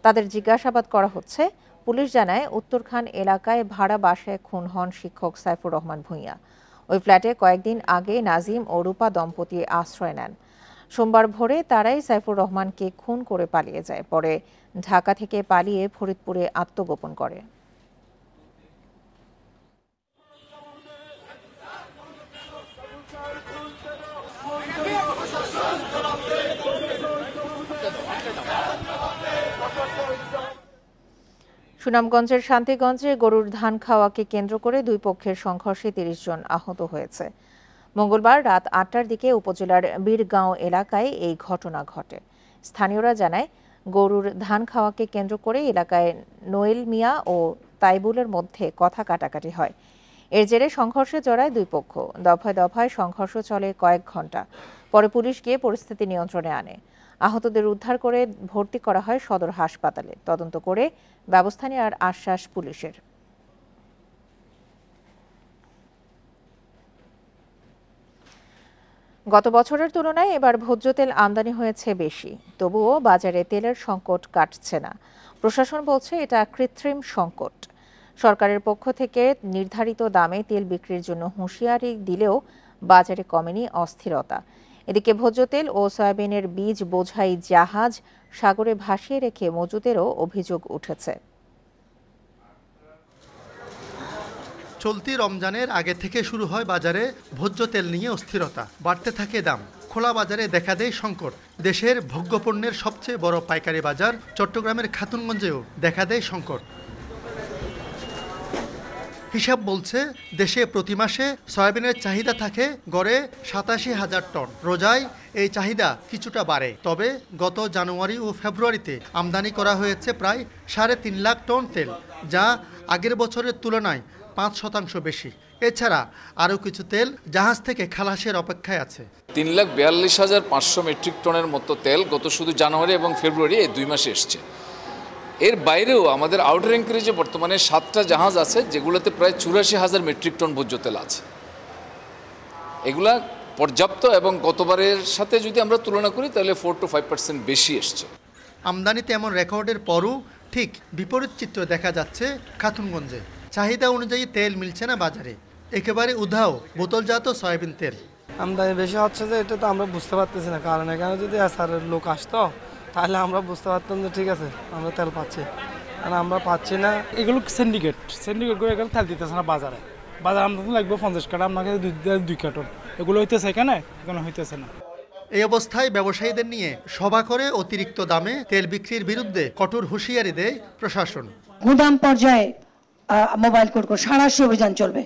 তাদের জিজ্ঞাসাবাদ করা হচ্ছে। পুলিশ জানায়, উত্তরখান এলাকায় ভাড়া বাসায় খুন হন শিক্ষক সাইফুর রহমান ভূঁইয়া। ওই ফ্ল্যাটে কয়েকদিন আগে নাজিম ও রূপা দম্পতি আশ্রয় নেন। সোমবার ভোরে তারাই সাইফুর রহমানকে খুন করে পালিয়ে যায়। পরে ঢাকা থেকে পালিয়ে ফরিদপুরে আত্মগোপন করে। সুনামগঞ্জের শান্তিগঞ্জে গরুর ধান খাওয়াকে কেন্দ্র করে 2 পক্ষের সংঘর্ষে 30 জন আহত হয়েছে। মঙ্গলবার রাত 8টার দিকে উপজেলার বীরগাঁও এলাকায় এই ঘটনা ঘটে। স্থানীয়রা জানায়, গরুর ধান খাওয়াকে কেন্দ্র করে এলাকায় নোয়েল মিয়া ও তাইবুলের মধ্যে কথা কাটাকাটি হয়। এর জেরে সংঘর্ষে জড়ায় 2 পক্ষ। দফায় দফায় সংঘর্ষ চলে কয়েক ঘন্টা। পরে পুলিশ গিয়ে পরিস্থিতি নিয়ন্ত্রণে আনে। আহতদের উদ্ধার করে ভর্তি করা হয় সদর হাসপাতালে। তদন্ত করে ব্যবস্থা নেওয়ার আশ্বাস পুলিশের। গত বছরের তুলনায় এবার ভোজ্য তেল আমদানি হয়েছে বেশি। তবুও বাজারে তেলের সংকট কাটছে না। প্রশাসন বলছে এটা কৃত্রিম সংকট। সরকারের পক্ষ থেকে নির্ধারিত দামে তেল বিক্রির জন্য হুঁশিয়ারি দিলেও বাজারে কমেনি অস্থিরতা। এদিকে ভোজ্য তেল ও সয়াবিনের বীজ বোঝাই জাহাজ সাগরে ভাসিয়ে রেখে মজুতেরও অভিযোগ উঠেছে। চলতি রমজানের আগে থেকে শুরু হয় বাজারে ভোজ্য তেল নিয়ে অস্থিরতা, বাড়তে থাকে দাম। খোলা বাজারে দেখা দেয় সংকট। দেশের ভোগ্যপণ্যের সবচেয়ে বড় পাইকারি বাজার চট্টগ্রামের খাতুনগঞ্জেও দেখা দেয় সংকট। হিসাব বলছে দেশে প্রতি মাসে সয়াবিনের চাহিদা থাকে গড়ে ৮৭,০০০ টন। রোজায় এই চাহিদা কিছুটা বাড়ে, তবে গত জানুয়ারি ও ফেব্রুয়ারিতে আমদানি করা হয়েছে প্রায় ৩.৫ লাখ টন তেল, যা আগের বছরের তুলনায় ৫% বেশি। এছাড়া আরও কিছু তেল জাহাজ থেকে খালাসের অপেক্ষায় আছে। ৩,৪২,৫০০ মেট্রিক টনের মতো তেল গত শুধু জানুয়ারি এবং ফেব্রুয়ারি এই 2 মাসে এসছে। এর বাইরেও আমাদের আউটার অ্যাঙ্কারেজে বর্তমানে 7টা জাহাজ আছে, যেগুলোতে প্রায় ৮৪,০০০ মেট্রিক টন ভোজ্য তেল আছে। এগুলা পর্যাপ্ত এবং গতবারের সাথে যদি আমরা তুলনা করি তাহলে 4 to 5% বেশি এসছে। আমদানিতে এমন রেকর্ডের পরও ঠিক বিপরীত চিত্র দেখা যাচ্ছে খাতুনগঞ্জে। চাহিদা অনুযায়ী তেল মিলছে না বাজারে, একেবারে উধাও বোতলজাত সয়াবিন তেল। আমদানি বেশি হচ্ছে যে এটা তো আমরা বুঝতে পারতেছি না, কারণ এখানে যদি এসআরের লোক আসতো তাহলে আমরা বুঝতে পারতাম যে ঠিক আছে আমরা তেল পাচ্ছি, কারণ আমরা পাচ্ছি না। এগুলো সিন্ডিকেট করে এখানে তেল দিতেছে না বাজারে আমদানি লাগবে 50 কার্টন, আপনাকে 2 কার্টন, এগুলো হইতেছে এখানে হইতেছে না। এই অবস্থায় ব্যবসায়ীদের নিয়ে সভা করে অতিরিক্ত দামে তেল বিক্রির বিরুদ্ধে কঠোর হুঁশিয়ারি দেয় প্রশাসন। গুদাম পর্যায়ে মোবাইল কোর্ট সাঁড়াশি অভিযান চলবে।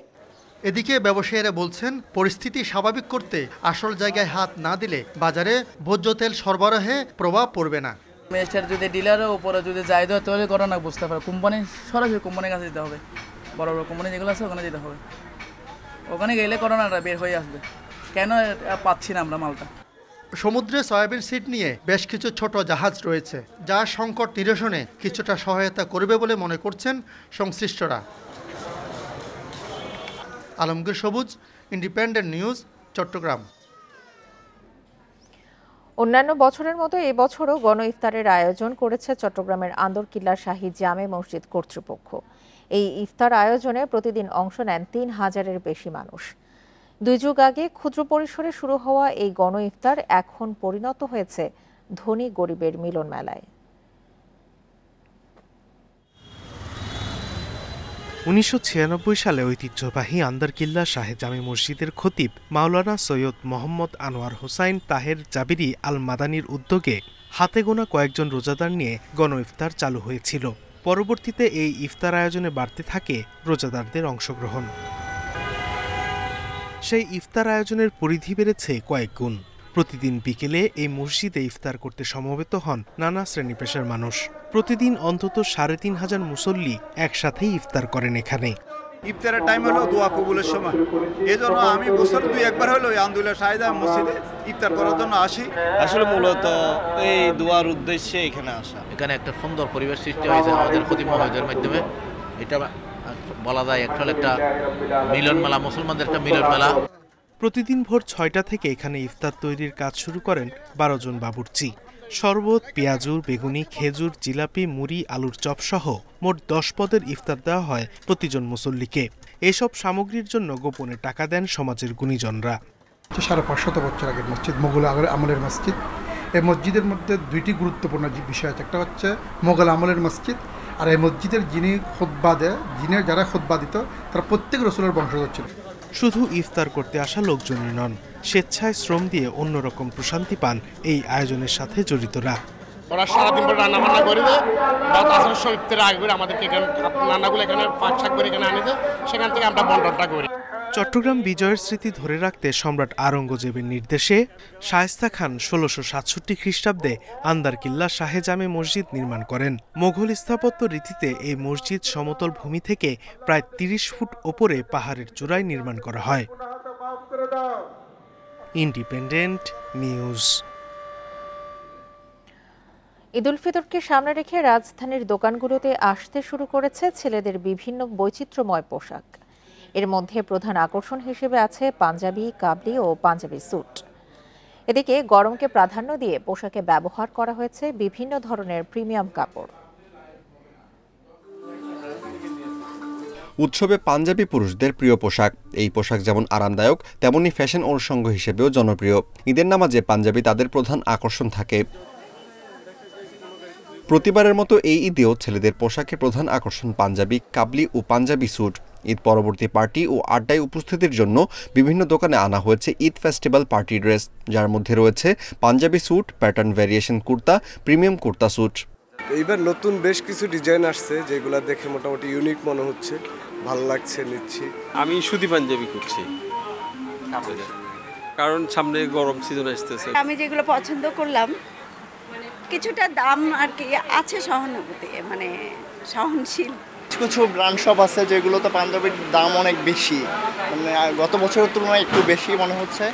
এদিকে ব্যবসায়ীরা বলছেন পরিস্থিতি স্বাভাবিক করতে আসল জায়গায় হাত না দিলে বাজারে ভোজ্য তেল সরবরাহে প্রভাব পড়বে না। মেস্টার যদি ডিলারের উপরে যদি যায় তাহলে করোনা বুঝতে পারে, কোম্পানি সরাসরি কোম্পানির কাছে যেতে হবে, বড় বড় কোম্পানি যেগুলো আছে ওখানে যেতে হবে, ওখানে গেলে করোনাটা বের হয়ে আসবে। কেন পাচ্ছি না আমরা মালটা? সমুদ্রে সয়াবিন সিড নিয়ে বেশ কিছু ছোট জাহাজ রয়েছে, যা সংকট নিরসনে কিছুটা সহায়তা করবে বলে মনে করছেন সংশ্লিষ্টরা। আলমগীর সবুজ, ইন্ডিপেন্ডেন্ট নিউজ, চট্টগ্রাম। অন্যান্য বছরের মতো এবছরও গণ ইফতারের আয়োজন করেছে চট্টগ্রামের আন্দরকিল্লা শাহী জামে মসজিদ কর্তৃপক্ষ। এই ইফতার আয়োজনে প্রতিদিন অংশ নেন ৩,০০০-এর বেশি মানুষ। 2 যুগ আগে ক্ষুদ্র পরিসরে শুরু হওয়া এই গণ ইফতার এখন পরিণত হয়েছে ধনী গরিবের মিলন মেলায়। 1996 সালে ঐতিহ্যবাহী আন্দরকিল্লা শাহে জামে মসজিদের খতিব মাওলানা সৈয়দ মোহাম্মদ আনোয়ার হোসাইন তাহের জাবিরি আল মাদানির উদ্যোগে হাতে গোনা কয়েকজন রোজাদার নিয়ে গণ ইফতার চালু হয়েছিল। পরবর্তীতে এই ইফতার আয়োজনে বাড়তে থাকে রোজাদারদের অংশগ্রহণ। সেই ইফতার আয়োজনের পরিধি বেড়েছে কয়েক গুণ। প্রতিদিন বিকেলে এই মসজিদে ইফতার করতে সমবেত হন নানা শ্রেণী পেশার মানুষ। প্রতিদিন অন্তত ৩,৫০০ মুসল্লি একসাথেই ইফতার করেন এখানে। ইফতারের টাইম হলো দোয়া কবুলের সময়, এজন্য আমি বছর 2-1বার হলো আন্দুল্লাহ শাহী জামে মসজিদে ইফতার করার জন্য আসি। আসলে মূলত এই দোয়ার উদ্দেশ্যে এখানে আসা। এখানে একটা সুন্দর পরিবেশ সৃষ্টি হয়েছে আমাদের খতিব মহোদয়ের মাধ্যমে। এটা বলা যায় একটা মিলন মেলা, মুসলমানদের একটা মিলন মেলা। প্রতিদিন ভোর 6টা থেকে এখানে ইফতার তৈরির কাজ শুরু করেন 12 জন বাবুর্চি। শরবত, পেঁয়াজুর, বেগুনি, খেজুর, জিলাপি, মুড়ি, আলুর চপ সহ মোট 10 পদের ইফতার দেওয়া হয় প্রতিজন মুসল্লিকে। এসব সামগ্রীর জন্য গোপনে টাকা দেন সমাজের গুণীজনরা। 550 বছর আগের মসজিদ, মোগল আমলের মসজিদ। এই মসজিদের মধ্যে 2টি গুরুত্বপূর্ণ বিষয় আছে। একটা হচ্ছে মোগল আমলের মসজিদ, আর এই মসজিদের যারা খুতবা দিত তারা প্রত্যেক রাসূলের বংশধর ছিল। শুধু ইফতার করতে আসা লোকজনই নন, স্বেচ্ছায় শ্রম দিয়ে অন্যরকম প্রশান্তি পান এই আয়োজনের সাথে জড়িতরা। ওরা সারাদিন পরে রান্না বান্না করে দেয়, রাত আসরের সময় ইফতারের আগে করে আমাদেরকে রান্নাগুলো এখানে পাক শাক করে এখানে আনে দেয়, সেখান থেকে আমরা বন্টনটা করি। চট্টগ্রাম বিজয়ের স্মৃতি ধরে রাখতে সম্রাট আওরঙ্গজেবের নির্দেশে শায়েস্তা খান 1667 খ্রিস্টাব্দে আন্দরকিল্লা শাহে জামে মসজিদ নির্মাণ করেন। মোঘল স্থাপত্য রীতিতে এই মসজিদ সমতল ভূমি থেকে প্রায় 30 ফুট ওপরে পাহাড়ের চূড়ায় নির্মাণ করা হয়। Independent news. ঈদুল ফিতরকে সামনে রেখে রাজধানীর দোকানগুলোতে আসতে শুরু করেছে ছেলেদের বিভিন্ন বৈচিত্র্যময় পোশাক। এর মধ্যে প্রধান আকর্ষণ হিসেবে আছে পাঞ্জাবি, কাবলি ও পাঞ্জাবি স্যুট। এদিকে গরমকে প্রাধান্য দিয়ে পোশাকে ব্যবহার করা হয়েছে বিভিন্ন ধরনের প্রিমিয়াম কাপড়। উৎসবে পাঞ্জাবি পুরুষদের প্রিয় পোশাক। এই পোশাক যেমন আরামদায়ক, তেমনি ফ্যাশন অনুষঙ্গ হিসেবেও জনপ্রিয়। ঈদের নামাজে পাঞ্জাবি তাদের প্রধান আকর্ষণ থাকে। প্রতিবারের মতো এই ঈদেও ছেলেদের পোশাকে প্রধান আকর্ষণ পাঞ্জাবি, কাবলি ও পাঞ্জাবি স্যুট। ঈদ পরবর্তী পার্টি ও আড্ডায় উপস্থিতির জন্য বিভিন্ন দোকানে আনা হয়েছে ঈদ ফেস্টিভ্যাল পার্টি ড্রেস, যার মধ্যে রয়েছে Punjabi suit, pattern variation kurta, premium kurta suit. এইবার নতুন বেশ কিছু ডিজাইন আসছে, যেগুলো দেখে মোটামুটি ইউনিক মনে হচ্ছে। ভালো লাগছে, নিচ্ছি। আমি সুতি পাঞ্জাবি করছি, কারণ সামনে গরম সিজন আসতেছে। আমি যেগুলো পছন্দ করলাম, কিছুটা দাম আর কি আছে সহানুভূতি, মানে সহনশীল। কিছু ব্র্যান্ড শপ আছে যেগুলোতে পাঞ্জাবির দাম অনেক বেশি, মানে গত বছরের তুলনায় একটু বেশি মনে হচ্ছে।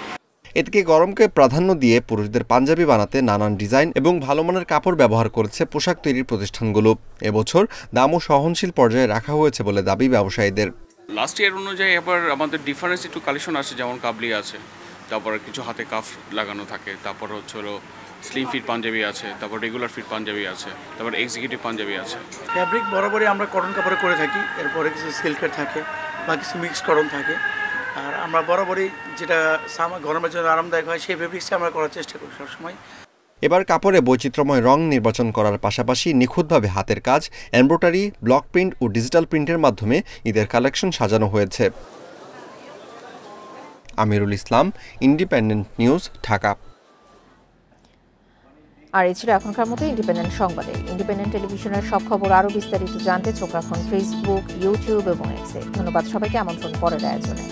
এদিকে গরমকে প্রাধান্য দিয়ে পুরুষদের পাঞ্জাবি বানাতে নানান ডিজাইন এবং ভালো মানের কাপড় ব্যবহার করেছে পোশাক তৈরির প্রতিষ্ঠানগুলো। এবছর দামও সহনশীল পর্যায়ে রাখা হয়েছে বলে দাবি ব্যবসায়ীদের। লাস্ট ইয়ার অনুযায়ী এবার আমাদের ডিফারেন্স একটু কালেকশন আছে, যেমন কাবলি আছে, তারপর কিছু হাতে কাফ লাগানো থাকে, তারপর হচ্ছে স্লিম ফিট পাঞ্জাবি আছে, তারপর রেগুলার ফিট পাঞ্জাবি আছে, তারপর এক্সিকিউটিভ পাঞ্জাবি আছে। ফ্যাব্রিক বরাবরই আমরা কটন কাপড়ে করে থাকি, এরপরে কিছু সিল্কের থাকে বা কিছু মিক্স কটন থাকে। আর আমরা বরাবরই যেটা গরমের জন্য আরামদায়ক হয় সেই ফেব্রিক্সটা আমরা করার চেষ্টা করি সবসময়। এবার কাপড়ে বৈচিত্র্যময় রং নির্বাচন করার পাশাপাশি নিখুঁতভাবে হাতের কাজ, এমব্রয়ডারি, ব্লক প্রিন্ট ও ডিজিটাল প্রিন্টের মাধ্যমে ঈদের কালেকশন সাজানো হয়েছে। Amirul Islam, independent news, Dhaka. আর এই ছিল এখনকার মতো ইন্ডিপেন্ডেন্ট সংবাদে। ইন্ডিপেন্ডেন্ট টেলিভিশনের সব খবর আরও বিস্তারিত জানতে চোখ রাখুন ফেসবুক, ইউটিউব এবং এক্সে। ধন্যবাদ সবাইকে, আমন্ত্রণ পরের আয়োজনে।